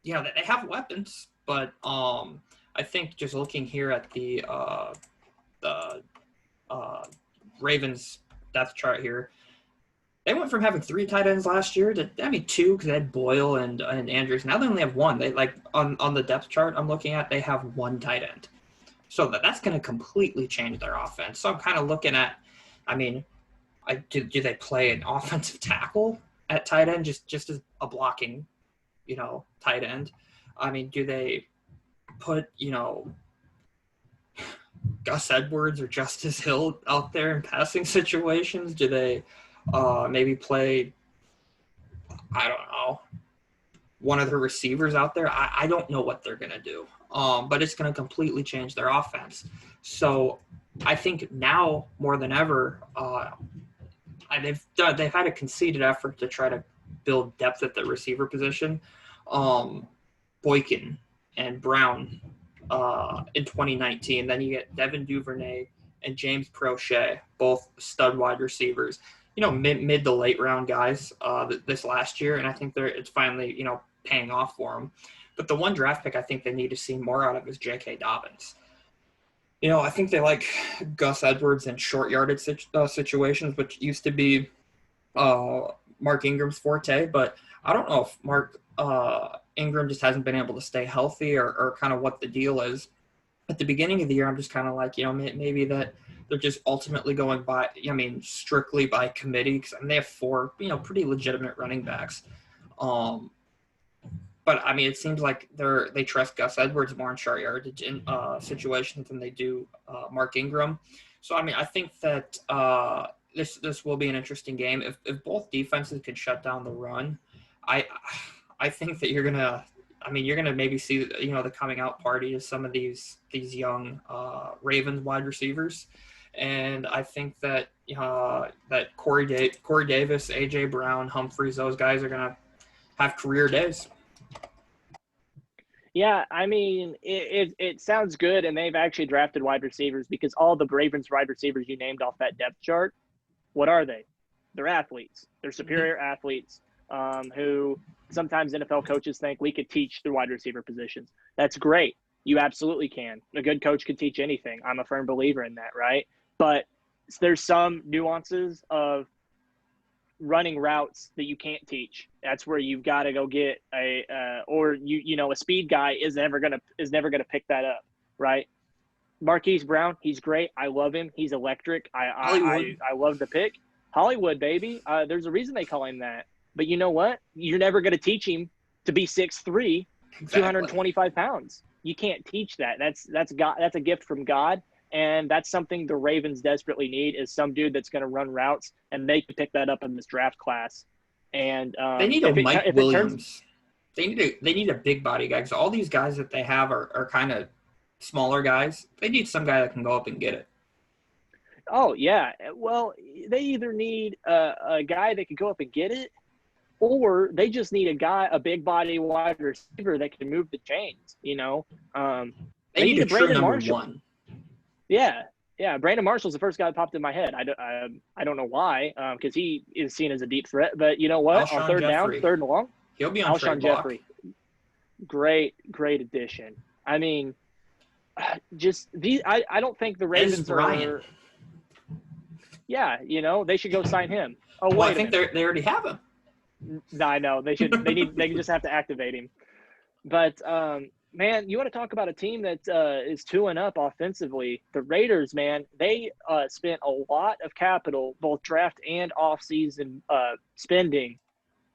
[SPEAKER 2] They have weapons, but I think just looking here at the Ravens depth chart here, they went from having 3 tight ends last year to 2 because they had Boyle and Andrews. Now they only have 1. They on the depth chart I'm looking at, they have 1 tight end. So that's going to completely change their offense. So I'm kind of looking at, do they play an offensive tackle at tight end just as a blocking, tight end? Do they put, Gus Edwards or Justice Hill out there in passing situations? Do they maybe play, one of the receivers out there? I don't know what they're going to do, but it's going to completely change their offense. So I think now more than ever, they've had a conceited effort to try to build depth at the receiver position. Boykin and Brown in 2019. Then you get Devin Duvernay and James Prochet, both stud wide receivers. Mid to late round guys this last year, and I think it's finally paying off for them. But the one draft pick I think they need to see more out of is J.K. Dobbins. I think they like Gus Edwards in short yardage situations, which used to be Mark Ingram's forte. But I don't know if Mark Ingram just hasn't been able to stay healthy or kind of what the deal is. At the beginning of the year, I'm just kind of like, maybe that they're just ultimately going by, strictly by committee. Because they have 4, pretty legitimate running backs. But, it seems like they trust Gus Edwards more in short yardage situations than they do Mark Ingram. So, I think that this will be an interesting game. If both defenses can shut down the run, I think that you're gonna maybe see the coming out party of some of these young Ravens wide receivers, and I think that that Corey Davis, AJ Brown, Humphreys, those guys are gonna have career days.
[SPEAKER 1] Yeah, it sounds good, and they've actually drafted wide receivers because all the Ravens wide receivers you named off that depth chart, what are they? They're athletes. They're superior athletes who sometimes NFL coaches think we could teach the wide receiver positions. That's great. You absolutely can. A good coach can teach anything. I'm a firm believer in that, right? But there's some nuances of running routes that you can't teach. That's where you've got to go get a speed guy is never gonna pick that up, right? Marquise Brown, he's great. I love him. He's electric. I love the pick. Hollywood, baby. There's a reason they call him that. But you know what? You're never going to teach him to be 6'3", exactly. 225 pounds. You can't teach that. That's a gift from God, and that's something the Ravens desperately need is some dude that's going to run routes, and they can pick that up in this draft class. And
[SPEAKER 2] they need a Mike Williams. They need a big body guy because all these guys that they have are kind of smaller guys. They need some guy that can go up and get it.
[SPEAKER 1] Oh yeah. Well, they either need a guy that can go up and get it, or they just need a big body wide receiver that can move the chains, They
[SPEAKER 2] need a true number one.
[SPEAKER 1] Yeah. Brandon Marshall's the first guy that popped in my head. I don't know why, because he is seen as a deep threat. But you know what?
[SPEAKER 2] Alshon
[SPEAKER 1] on third
[SPEAKER 2] Jeffrey.
[SPEAKER 1] Down, third and long,
[SPEAKER 2] he'll be on
[SPEAKER 1] Alshon Jeffrey. Great addition. Just these. I don't think the Ravens are. Yeah, they should go sign him. Oh,
[SPEAKER 2] well, I think they already have him.
[SPEAKER 1] No, I know they should. They just have to activate him. But man, you want to talk about a team that is 2-up offensively? The Raiders, man, they spent a lot of capital, both draft and offseason spending,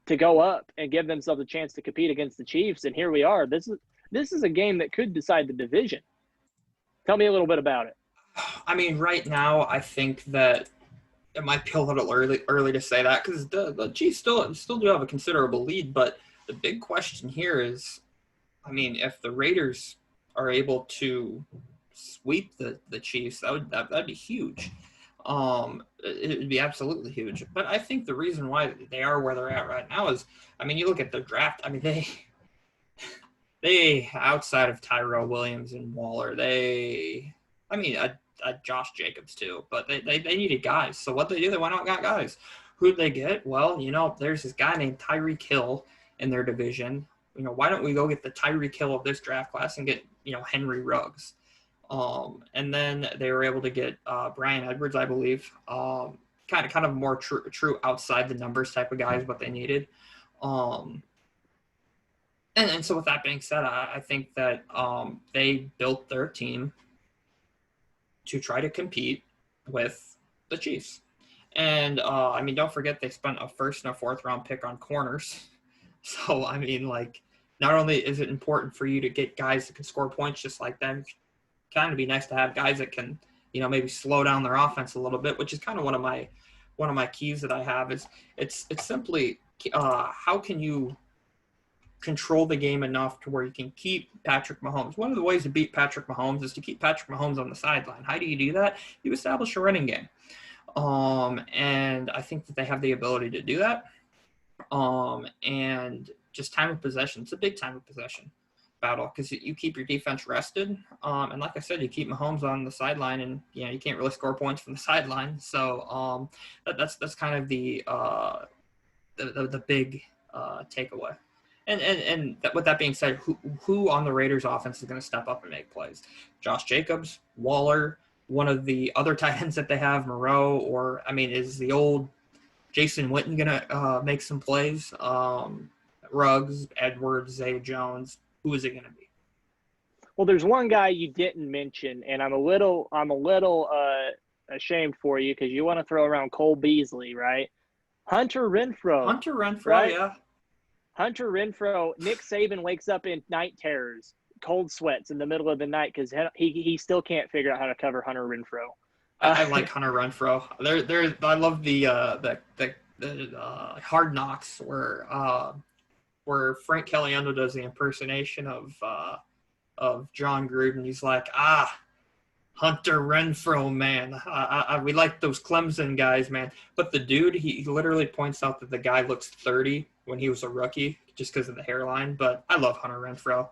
[SPEAKER 1] to go up and give themselves a chance to compete against the Chiefs. And here we are. This is a game that could decide the division. Tell me a little bit about it.
[SPEAKER 2] Right now, I think that it might be a little early to say that because the Chiefs still do have a considerable lead. But the big question here is, if the Raiders are able to sweep the Chiefs, that'd be huge. It would be absolutely huge. But I think the reason why they are where they're at right now is, you look at their draft. They outside of Tyrell Williams and Waller, Josh Jacobs too, but they needed guys. So what they do, they went out and got guys. Who'd they get? Well, there's this guy named Tyreek Hill in their division. Why don't we go get the Tyreek Hill of this draft class and get, Henry Ruggs? And then they were able to get Brian Edwards, I believe. Kind of more true outside the numbers type of guys, what they needed. And so with that being said, I think that they built their team to try to compete with the Chiefs. And, don't forget they spent a first and a fourth round pick on corners. So, not only is it important for you to get guys that can score points just like them, kind of be nice to have guys that can, maybe slow down their offense a little bit, which is kind of one of my keys that I have is it's simply how can you control the game enough to where you can keep Patrick Mahomes. One of the ways to beat Patrick Mahomes is to keep Patrick Mahomes on the sideline. How do you do that? You establish a running game. And I think that they have the ability to do that. And just time of possession. It's a big time of possession battle because you keep your defense rested. And like I said, you keep Mahomes on the sideline, and you can't really score points from the sideline. So that's kind of the big takeaway. And with that being said, who on the Raiders offense is going to step up and make plays? Josh Jacobs, Waller, one of the other tight ends that they have, Moreau, is the old Jason Witten going to make some plays? Ruggs, Edwards, Zay Jones. Who is it going to be?
[SPEAKER 1] Well, there's one guy you didn't mention, and I'm a little ashamed for you because you want to throw around Cole Beasley, right? Hunter Renfrow, right?
[SPEAKER 2] Yeah.
[SPEAKER 1] Hunter Renfrow. Nick Saban wakes up in night terrors, cold sweats in the middle of the night because he still can't figure out how to cover Hunter Renfrow.
[SPEAKER 2] I like Hunter Renfrow. I love the Hard Knocks where Frank Caliendo does the impersonation of John Gruden. He's like, Hunter Renfrow, man. We like those Clemson guys, man. But the dude, he literally points out that the guy looks 30 when he was a rookie just because of the hairline. But I love Hunter Renfrow.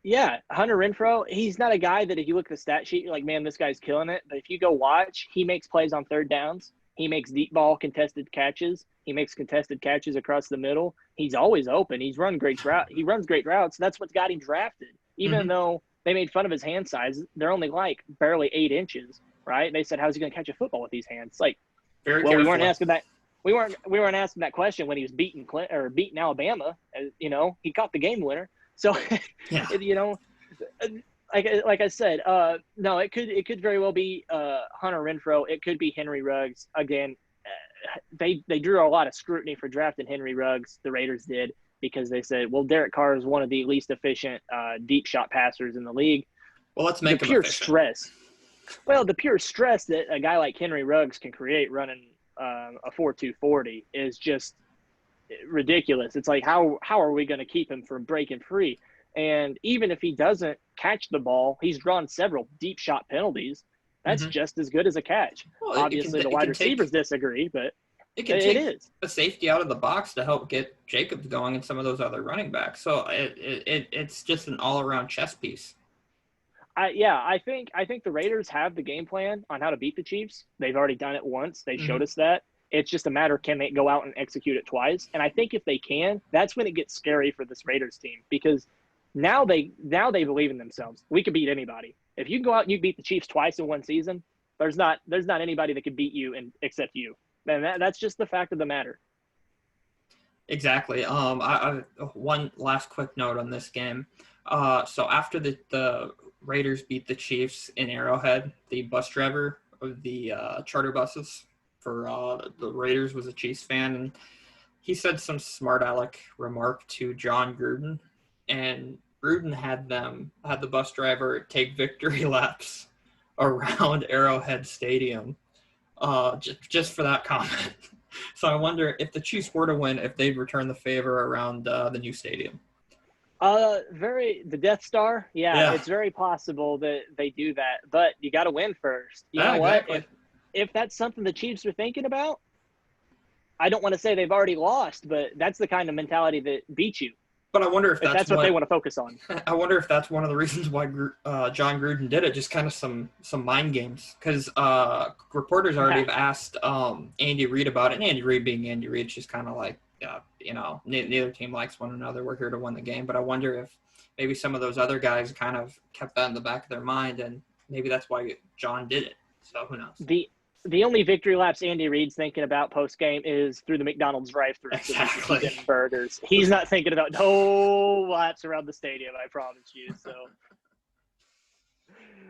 [SPEAKER 1] Yeah, Hunter Renfrow, he's not a guy that if you look at the stat sheet, you're like, man, this guy's killing it. But if you go watch, he makes plays on third downs. He makes deep ball contested catches. He makes contested catches across the middle. He's always open. He runs great routes. That's what's got him drafted. Even though they made fun of his hand size, they're only like barely 8 inches, right? They said, how's he going to catch a football with these hands? Like,
[SPEAKER 2] Very
[SPEAKER 1] well,
[SPEAKER 2] careful.
[SPEAKER 1] we weren't asking that. We weren't asking that question when he was beating Alabama. He caught the game winner. So,
[SPEAKER 2] yeah.
[SPEAKER 1] Like I said, no, it could very well be Hunter Renfrow. It could be Henry Ruggs. Again, they drew a lot of scrutiny for drafting Henry Ruggs. The Raiders did because they said, well, Derek Carr is one of the least efficient deep shot passers in the league.
[SPEAKER 2] Well, let's make him efficient.
[SPEAKER 1] The pure stress that a guy like Henry Ruggs can create running a 4.2 40 is just ridiculous. It's like, how are we going to keep him from breaking free? And even if he doesn't catch the ball, he's drawn several deep shot penalties. That's just as good as a catch. Well, obviously, the wide receivers disagree, but
[SPEAKER 2] it is a safety out of the box to help get Jacobs going and some of those other running backs. So it's just an all-around chess piece.
[SPEAKER 1] I think the Raiders have the game plan on how to beat the Chiefs. They've already done it once. They showed us that. It's just a matter of can they go out and execute it twice. And I think if they can, that's when it gets scary for this Raiders team because now they believe in themselves. We could beat anybody. If you go out and you beat the Chiefs twice in one season, there's not anybody that could beat you except you. And that's just the fact of the matter.
[SPEAKER 2] Exactly. I one last quick note on this game. So after the Raiders beat the Chiefs in Arrowhead, the bus driver of the charter buses for the Raiders was a Chiefs fan, and he said some smart aleck remark to John Gruden, and Gruden had the bus driver take victory laps around Arrowhead Stadium just for that comment. So I wonder if the Chiefs were to win, if they'd return the favor around the new stadium.
[SPEAKER 1] The Death Star. Yeah, it's very possible that they do that, but you got to win first. You know
[SPEAKER 2] exactly.
[SPEAKER 1] What? If that's something the Chiefs are thinking about, I don't want to say they've already lost, but that's the kind of mentality that beats you.
[SPEAKER 2] But I wonder if that's
[SPEAKER 1] what they want to focus on.
[SPEAKER 2] I wonder if that's one of the reasons why John Gruden did it, just kind of some mind games. Because reporters already have asked Andy Reid about it, and Andy Reid being Andy Reid, just kind of like, neither team likes one another. We're here to win the game. But I wonder if maybe some of those other guys kind of kept that in the back of their mind, and maybe that's why John did it. So who knows?
[SPEAKER 1] The only victory laps Andy Reid's thinking about post-game is through the McDonald's drive-thru.
[SPEAKER 2] Exactly.
[SPEAKER 1] Getting burgers. He's not thinking about no laps around the stadium, I promise you. So,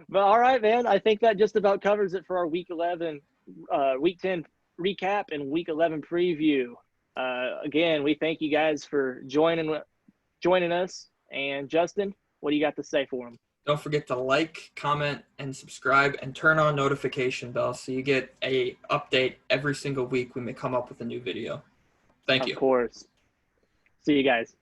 [SPEAKER 1] but all right, man. I think that just about covers it for our Week 10 recap and Week 11 preview. Again, we thank you guys for joining us. And Justin, what do you got to say for them?
[SPEAKER 2] Don't forget to like, comment, and subscribe, and turn on notification bell so you get a update every single week when we come up with a new video. Thank you.
[SPEAKER 1] Of course. See you guys.